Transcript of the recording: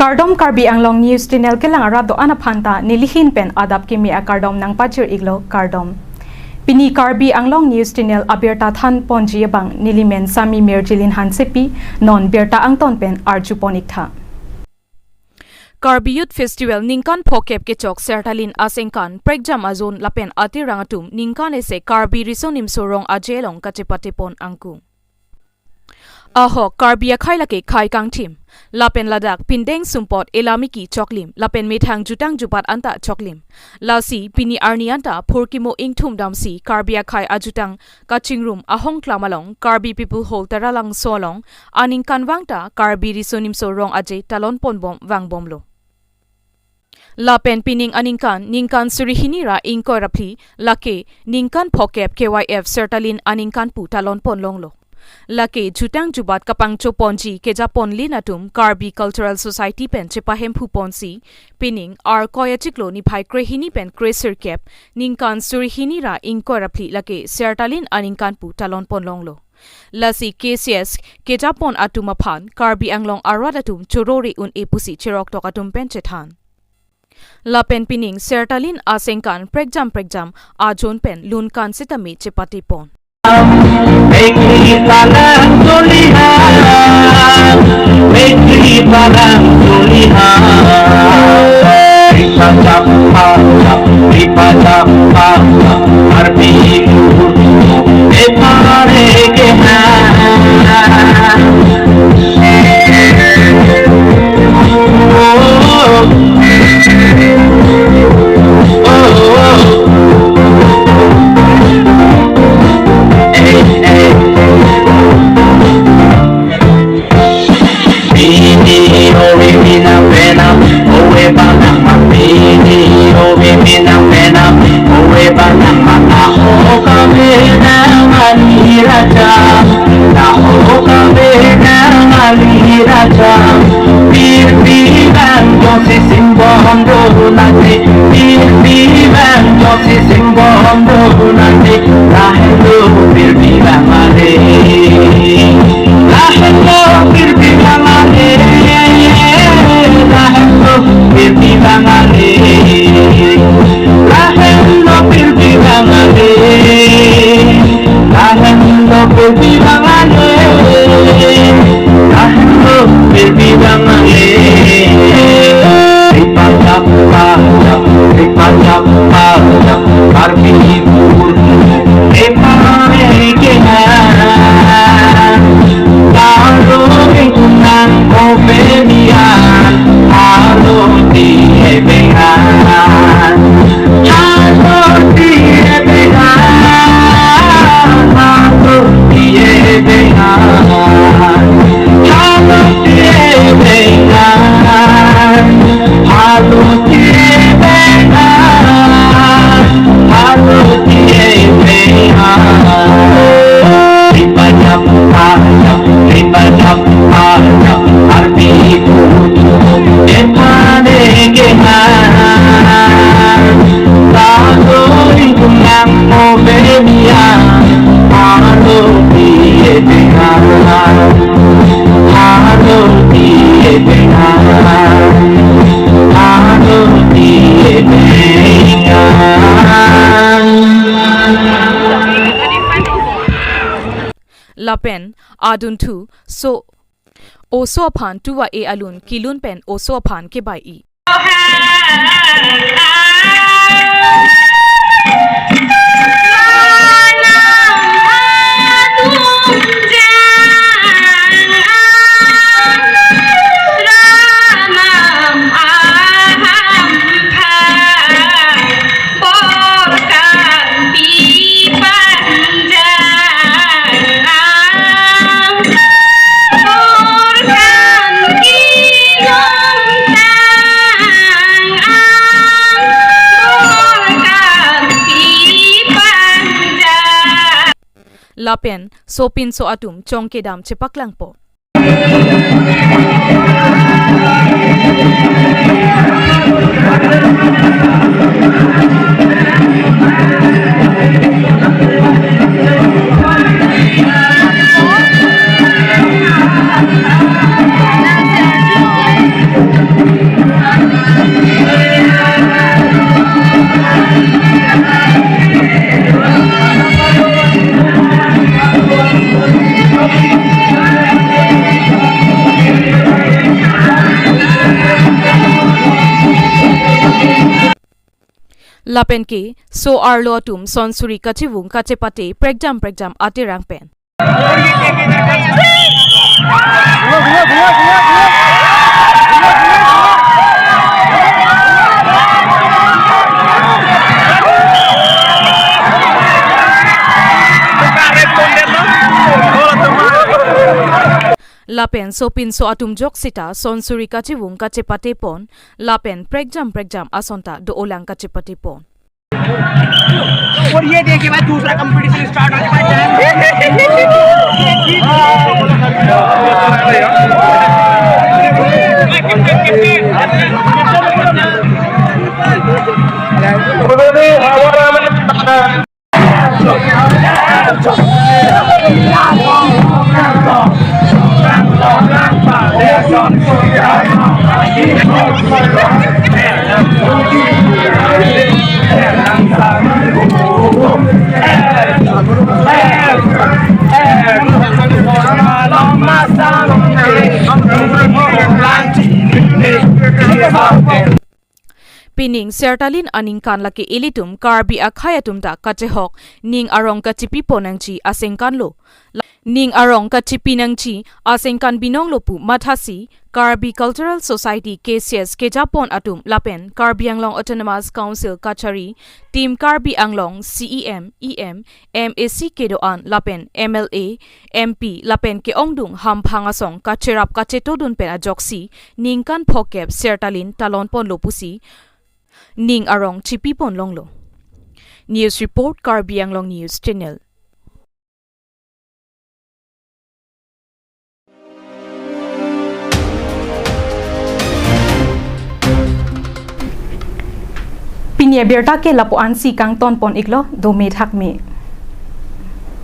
Kardom Karbi Anglong News Channel kelang arado anaphanta nilihin pen adap kimi a kardom nang pachir iglo kardom. Pini Karbi Anglong News Channel abirta than ponji bang nilimen sami merjilin hansepi non birta angton pen arjuponik tha. Karbi Youth Festival ningkan phokep ke chok sertalin asengkan pregjam azon lapen ati rangatum ningkan ese Karbi risonim sorong ajelong kachepatepon angku. Aho Karbi akhai lake khai kang tim lapen ladak pindeng sumpot elamiki choklim lapen methang jutang jupat anta choklim lasi pini arnianta phurkimo ingthum damsi Karbi akhai ajutang kachingrum ahong klamalong Karbi people hol Taralangso long aning kanwangta Karbi risonim sorong aje talon ponbom wangbomlo lapen pining aningkan ningkan surihinira ingkorapli lake ningkan phokep KYF sertalin aningkan pu talon ponlonglo lake jutang jubat kapang choponji ke japon linatum Karbi Cultural Society pen chepahem phuponsi pining ar koyachiklo ni phai krehini pen kreser kep ningkan surihinira ingkorapli lake sertalin aningkan pu talon ponlonglo lasi KCS ke japon atumaphan Karbi anglong arwadatum chorori un epusi chirok tokatum pen chethan lapen pining sertalin asengkan pregjam ajon pen lunkan sitami chepatipon Taralangso lihat, Taralangso lihat, ipasapa, Karbi epare lapen adun thu so oso phan tuwa e alun kilun pen oso phan ke bai I lapen sopin so atum chongke dam chepaklang po lapen ki so arlo tum sonsuri kachivung kachepate pregjam atirang pen lapen sopin so atum jok sita sonsuri kachivung kachepate pon lapen pregjam asonta do olang kachepate pon और ये देखिए भाई दूसरा competition start हो चुका Pining sertalin aning kan laki ilitum karbi akhayatum da kachehok ning arong kachipi ponangchi asengkan lo ning arong kachipi nangchi asengkan binong lopu mathasi Karbi Cultural Society KCS Kejapon atum lapen Karbi Anglong Autonomous Council Kachari Team Karbi Anglong CEM EM MAC Kedoan lapen MLA MP lapen ke ongdung ham phangasong kacherap kachetodun pen ajoksi ningkan phokep sertalin talon pon lopusi ning arong chipi pon longlo News Report Karbi Anglong News Channel Pinya berta ke lapuan si kang ton pon iklo do me thak me